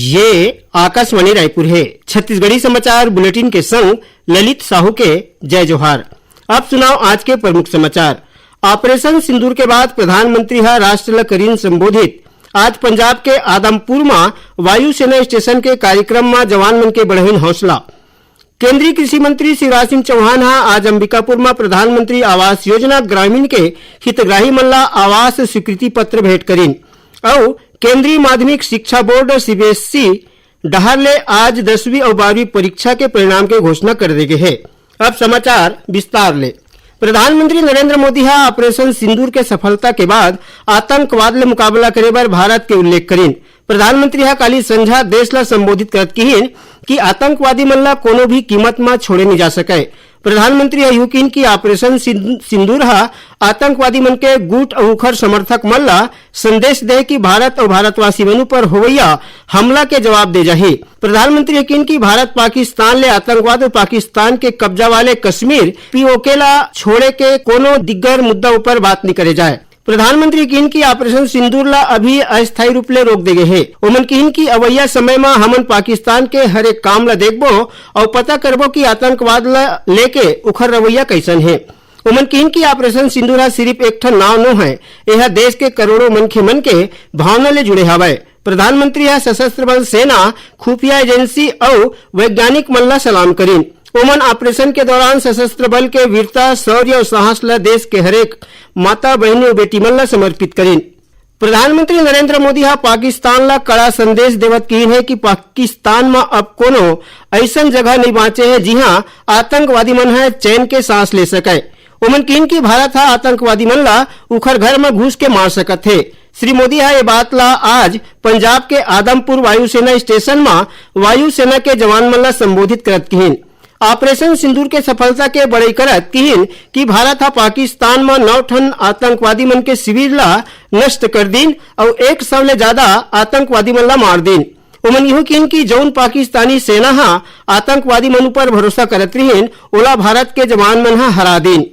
ये आकाशवाणी रायपुर है। छत्तीसगढ़ी समाचार बुलेटिन के संग ललित साहू के जय जोहार। अब सुनाओ आज के प्रमुख समाचार। ऑपरेशन सिंदूर के बाद प्रधानमंत्री राष्ट्र ल करीन संबोधित। आज पंजाब के आदमपुर में वायुसेना स्टेशन के कार्यक्रम में जवान मन के बढ़हिन हौसला। केंद्रीय कृषि मंत्री शिवराज सिंह चौहान आज अंबिकापुर में प्रधानमंत्री आवास योजना ग्रामीण के हितग्राही मन ला आवास स्वीकृति पत्र भेंट करीन। और केंद्रीय माध्यमिक शिक्षा बोर्ड सीबीएसई डहर ले आज 10वीं और 12वीं परीक्षा के परिणाम के घोषणा कर दे गए है। अब समाचार विस्तार ले। प्रधानमंत्री नरेंद्र मोदी ऑपरेशन सिंदूर के सफलता के बाद आतंकवाद ले मुकाबला करे बर भारत के उल्लेख करीन। प्रधानमंत्री काली संझा देश ला संबोधित करत कहिन कि आतंकवादी मन ला कोनो भी कीमत में छोड़े नहीं जा सके। प्रधानमंत्री युकिन की ऑपरेशन सिंदूर आतंकवादी मन के गुट और उखर समर्थक मन ला संदेश दे कि भारत और भारतवासी मन पर होवैया हमला के जवाब दे जाही। प्रधानमंत्री यकीन की भारत पाकिस्तान ले आतंकवाद और पाकिस्तान के कब्जा वाले कश्मीर पीओके ला छोड़े के कोनो दिग्गर मुद्दा ऊपर बात नहीं करे जाए। प्रधानमंत्री कहन की ऑपरेशन सिंदूर ला अभी अस्थायी रूप ले रोक दे गए है। उमन कहन की अवैया समय में हमन पाकिस्तान के हर एक काम ला देखबो और पता करबो कि आतंकवाद ला लेके उखर रवैया कैसन है। उमन कहन की ऑपरेशन सिंदूर सिर्फ एक ठन नाव नो है, यह देश के करोड़ों मनखे मन के भावना ले जुड़े हवय। प्रधानमंत्री सशस्त्र बल सेना, खुफिया एजेंसी और वैज्ञानिक मन ला सलाम करीन। ओमन ऑपरेशन के दौरान सशस्त्र बल के वीरता, शौर्य और साहस ला देश के हरेक माता बहनी और बेटी मन ला समर्पित करीन। प्रधानमंत्री नरेंद्र मोदी पाकिस्तान ला कड़ा संदेश देवत कहीन है कि पाकिस्तान में अब कोनो ऐसन जगह नहीं बाँचे है जिहां आतंकवादी मन है चैन के सांस ले सके। ओमन कहन की भारत आतंकवादी मन ला उखर घर में घुस के मार सकत है। श्री मोदी ये बात ला आज पंजाब के आदमपुर वायुसेना स्टेशन में वायुसेना के जवान मन ला संबोधित करत कहीन। ऑपरेशन सिंदूर के सफलता के बड़ाई करत कहीन कि भारत पाकिस्तान में 9 ठन आतंकवादी मन के शिविर ला नष्ट कर दीन और 100 ले ज्यादा आतंकवादी मन ला मार दीन। उमन यू कहन कि जौन पाकिस्तानी सेना आतंकवादी मन पर भरोसा करत रहीन ओला भारत के जवान मन हरा दीन।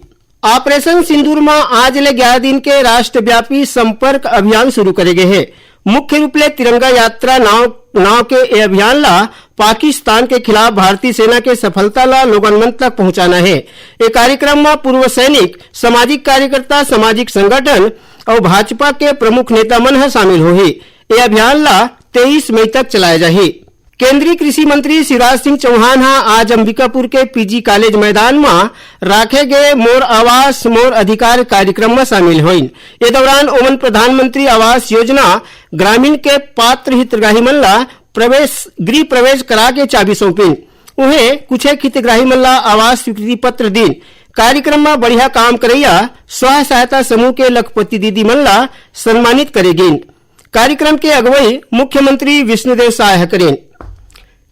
ऑपरेशन सिंदूर में आज ले 11 दिन के राष्ट्रव्यापी संपर्क अभियान शुरू करे गए है। मुख्य रूप ले तिरंगा यात्रा नाव के ये अभियान ला पाकिस्तान के खिलाफ भारतीय सेना के सफलता ला लोगन मन तक पहुंचाना है। ये कार्यक्रम में पूर्व सैनिक, सामाजिक कार्यकर्ता, सामाजिक संगठन और भाजपा के प्रमुख नेता मन शामिल होही। ये अभियान ला 23 मई तक चलाया जाही। केंद्रीय कृषि मंत्री शिवराज सिंह चौहान आज अंबिकापुर के पीजी कॉलेज मैदान में राखे गए मोर आवास मोर अधिकार कार्यक्रम में शामिल हुईन। ये दौरान ओमन प्रधानमंत्री आवास योजना ग्रामीण के पात्र हितग्राही मन ला गृह प्रवेश करा के चाबी सौंपिन। उन्हें कुछ हितग्राही मन ला आवास स्वीकृति पत्र दीन। कार्यक्रम में बढ़िया काम करैया स्व सहायता समूह के लखपति दीदी मन ला सम्मानित करेगी। कार्यक्रम के अगुवाई मुख्यमंत्री विष्णुदेव साय करें।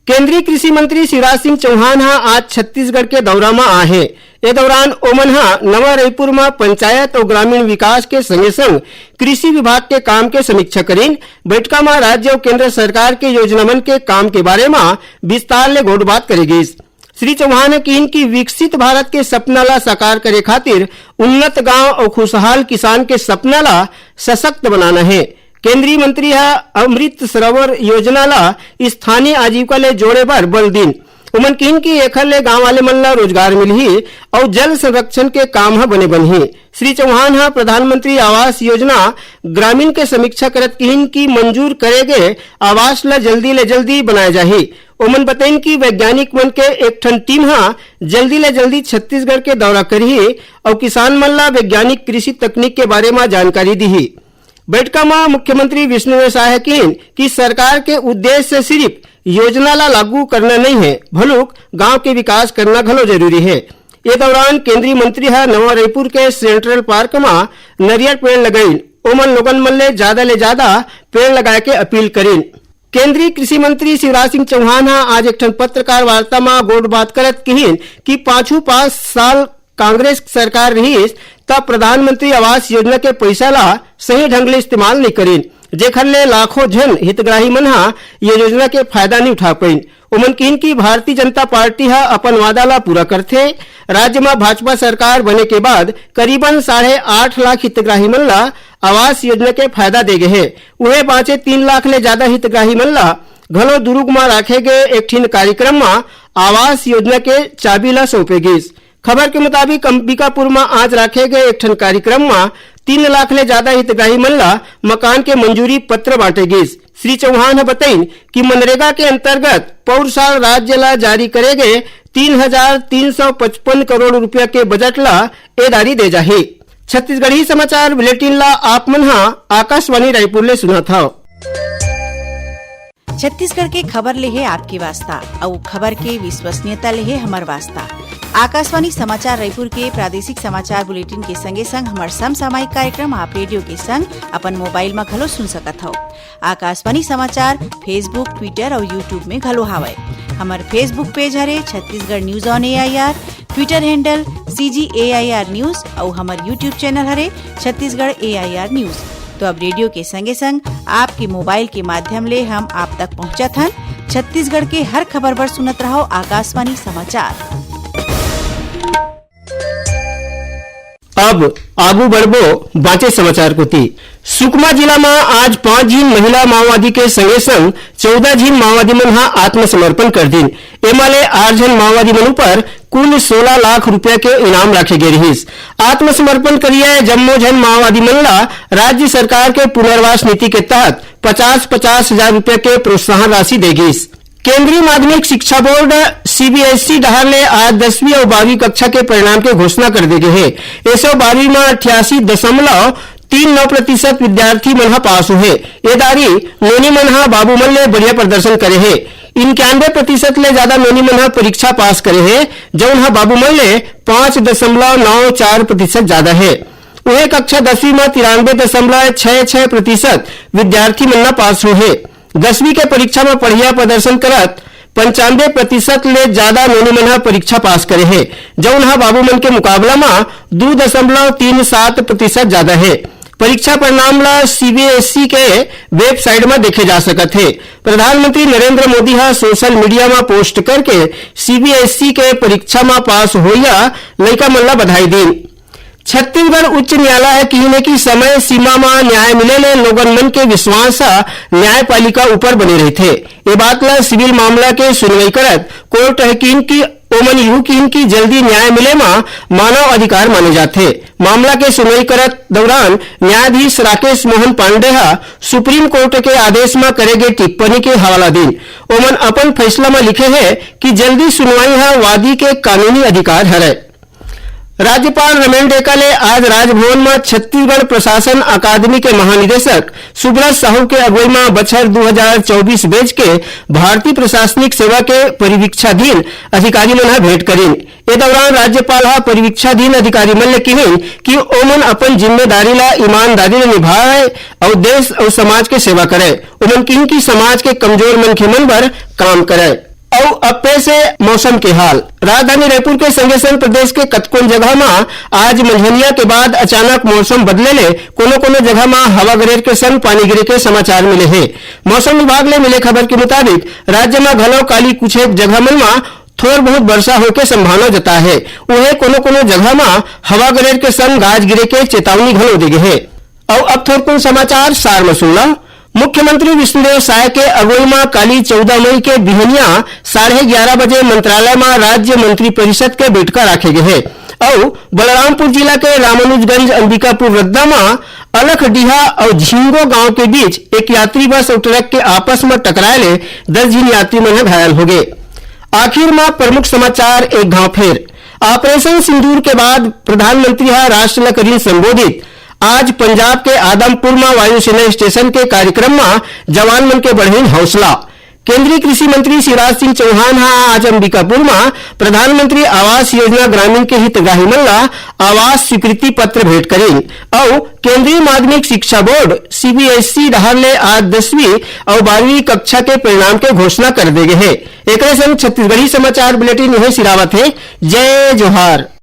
केंद्रीय कृषि मंत्री शिवराज सिंह चौहान आज छत्तीसगढ़ के दौरा में आए हैं। ये दौरान ओमन नवा रायपुर में पंचायत और ग्रामीण विकास के संगे संग कृषि विभाग के काम के समीक्षा करीन। बैठका में राज्य और केंद्र सरकार के योजना मन के काम के बारे में विस्तार ले गोटबात करेगी। श्री चौहान ने कहन कि विकसित भारत के सपना ला साकार करे खातिर उन्नत गांव और खुशहाल किसान के सपना ला सशक्त बनाना है। केंद्रीय मंत्री अमृत सरोवर योजना ला स्थानीय आजीविका ले जोड़े बर बल दीन। उमन कहन की एखर ले गांव वाले मन ला रोजगार मिलही और जल संरक्षण के काम बने बनही। श्री चौहान प्रधानमंत्री आवास योजना ग्रामीण के समीक्षा करत कहन की मंजूर करे गए आवास ला जल्दी ले जल्दी बनाए जाही। उमन बताइन की वैज्ञानिक मन के एक ठन टीम जल्दी ले जल्दी छत्तीसगढ़ के दौरा करही और किसान मन ला वैज्ञानिक कृषि तकनीक के बारे में जानकारी दी। बैठका में मुख्यमंत्री विष्णुदेव साय कहन कि सरकार के उद्देश्य सिर्फ योजना ला लागू करना नहीं है, भलुक गांव के विकास करना घलो जरूरी है। ये दौरान केंद्रीय मंत्री नवा रायपुर के सेंट्रल पार्क में नरियर पेड़ लगाइन। ओमन लोगन मन ले ज्यादा पेड़ लगाए के अपील करीन। केंद्रीय कृषि मंत्री शिवराज सिंह चौहान आज एक पत्रकार वार्ता में गोट बात करत कहीन कि 5 साल कांग्रेस सरकार रही तब प्रधानमंत्री आवास योजना के पैसा ला सही ढंग ले इस्तेमाल नहीं करीन, जेखर ले लाखों जन हितग्राही मन ये योजना के फायदा नहीं उठा पाइन। उमन कहन की भारतीय जनता पार्टी अपन वादा ला पूरा करथे। राज्य में भाजपा सरकार बने के बाद करीबन 8.5 लाख हितग्राही मन ला आवास योजना के फायदा दे गए है। उन्हें बाँचे 3 लाख ले ज्यादा हितग्राही मन ला घलो दुर्ग में राखे गए एक ठीन कार्यक्रम में आवास योजना के चाबी ला सौंपे गिस। खबर के मुताबिक अंबिकापुर में आज राखे गए एक ठन कार्यक्रम में 3 लाख ले ज्यादा हितग्राही मन ला मकान के मंजूरी पत्र बांटे गिस। श्री चौहान बताइन कि मनरेगा के अंतर्गत पौर साल राज्य ला जारी करे गए 3,355 करोड़ रुपया के बजट ला एदारी दे जाही। छत्तीसगढ़ी समाचार बुलेटिन ला आप मन आकाशवाणी रायपुर ले सुना था। छत्तीसगढ़ के खबर ले है आपके वास्ता और खबर के विश्वसनीयता ले है हमार वास्ता। आकाशवाणी समाचार रायपुर के प्रादेशिक समाचार बुलेटिन के संगे संग हमार समसामयिक कार्यक्रम आप रेडियो के संग अपन मोबाइल में घलो सुन सकत हो। आकाशवाणी समाचार फेसबुक, ट्विटर और यूट्यूब में घलो हावय। हमार Facebook page Hare Chhattisgarh news on AIR, Twitter handle CGAIR news और हमार यूट्यूब चैनल हरे छत्तीसगढ़ AIR न्यूज। तो अब रेडियो के संगे संग आपके मोबाइल के माध्यम ले हम आप तक पहुंचत हन। छत्तीसगढ़ के हर खबर बर सुनत रहो आकाशवाणी समाचार। अब आगू बढ़बो बाँचे समाचार को ती। सुकमा जिला में आज 5 झीन महिला माओवादी के संगे संग 14 झीन माओवादी मन आत्मसमर्पण कर दिन। एमाले 8 झन माओवादी मन पर कुल 16 लाख रुपया के इनाम राखे गए रहिस। आत्मसमर्पण करिए जम्मो झन माओवादी मन ला राज्य सरकार के पुनर्वास नीति के तहत 50-50 हजार रुपया के प्रोत्साहन राशि देगिस। केंद्रीय माध्यमिक शिक्षा बोर्ड CBSE डहार ने आज 10वीं और 12वीं कक्षा के परिणाम की घोषणा कर दी है। ऐसे 12वीं में 88.39% विद्यार्थी मन पास हुए। ये दारी नोनी मन बाबू मन ने बढ़िया प्रदर्शन करे है। 91% ले ज्यादा नोनी मन परीक्षा पास करे है, जौन बाबू मन ले 5.94% ज्यादा है। वही कक्षा 10वीं में 93.66% विद्यार्थी मन पास हुए। 10वीं के परीक्षा में बढ़िया प्रदर्शन करत 95% ले ज्यादा नोनी मन परीक्षा पास करे है, जौन बाबू मन के मुकाबला में 2.37% ज्यादा है। परीक्षा परिणाम ला CBSE के वेबसाइट में देखे जा सकत है। प्रधानमंत्री नरेंद्र मोदी सोशल मीडिया में पोस्ट करके CBSE के परीक्षा में पास होइया लइका मन ला बधाई दी। छत्तीसगढ़ उच्च न्यायालय कहने की समय सीमा में न्याय मिले ले लोगन मन के विश्वास न्यायपालिका ऊपर बने रहे थे। ये बात ला सिविल मामला के सुनवाई करत कोर्ट हकीम की ओमन यू की जल्दी न्याय मिले में मानव अधिकार माने जाते। मामला के सुनवाई करत दौरान न्यायाधीश राकेश मोहन पांडे सुप्रीम कोर्ट के आदेश में करे गए टिप्पणी के हवाला दी। ओमन अपन फैसला में लिखे है कि जल्दी सुनवाई वादी के कानूनी अधिकार है। राज्यपाल रमेन डेका ने आज राजभवन में छत्तीसगढ़ प्रशासन अकादमी के महानिदेशक सुब्रत साहू के अगुवाई में बछर 2024 बेच के भारतीय प्रशासनिक सेवा के परिवीक्षाधीन अधिकारी मन भेंट करीन। ए दौरान राज्यपाल परिवीक्षाधीन अधिकारी मन ने कहिन कि ओमन अपन जिम्मेदारी ला ईमानदारी ने निभाए और देश और समाज के सेवा करे। ओमन कहिन कि समाज के कमजोर मनखे मन पर काम करे। और अब पेश है मौसम के हाल। राजधानी रायपुर के संगे संग प्रदेश के कतकोन जगह में आज मंझनिया के बाद अचानक मौसम बदले ले कोनो जगह में हवा गरेर के संग पानी गिरे के समाचार मिले हैं। मौसम विभाग ने मिले खबर के मुताबिक राज्य में घलो काली कुछ एक जगह मन में थोड़ बहुत वर्षा होके संभावना जता है। उन्हें कोनो जगह में हवा गरेर के संग गाज गिरे के चेतावनी घलो दी गई है। और अब थोड़ समाचार सार में सुनला। मुख्यमंत्री विष्णुदेव साय के अगुवाई में काली 14 मई के बिहनिया 11:30 बजे मंत्रालय में राज्य मंत्री परिषद के बैठक राखे गए है। और बलरामपुर जिला के रामानुजगंज अंबिकापुर रद्दा में अलखडीहा और झिंगो गांव के बीच एक यात्री बस और ट्रक के आपस में टकराए ले 10 झीन यात्री मन घायल हो गए। आखिर में प्रमुख समाचार एक घाव फेर। ऑपरेशन सिंदूर के बाद प्रधानमंत्री राष्ट्र ला करीन संबोधित। आज पंजाब के आदमपुर में वायुसेना स्टेशन के कार्यक्रम में जवान मन के बढ़ेन हौसला। केंद्रीय कृषि मंत्री शिवराज सिंह चौहान आज अंबिकापुर में प्रधानमंत्री आवास योजना ग्रामीण के हितग्राही मन ला आवास स्वीकृति पत्र भेंट करीन। और केंद्रीय माध्यमिक शिक्षा बोर्ड CBSE डहार ले आज 10वीं और 12वीं कक्षा के परिणाम के घोषणा कर दे गए है। एक संग छत्तीसगढ़ी समाचार बुलेटिन यही सिरावत है। जय जोहार।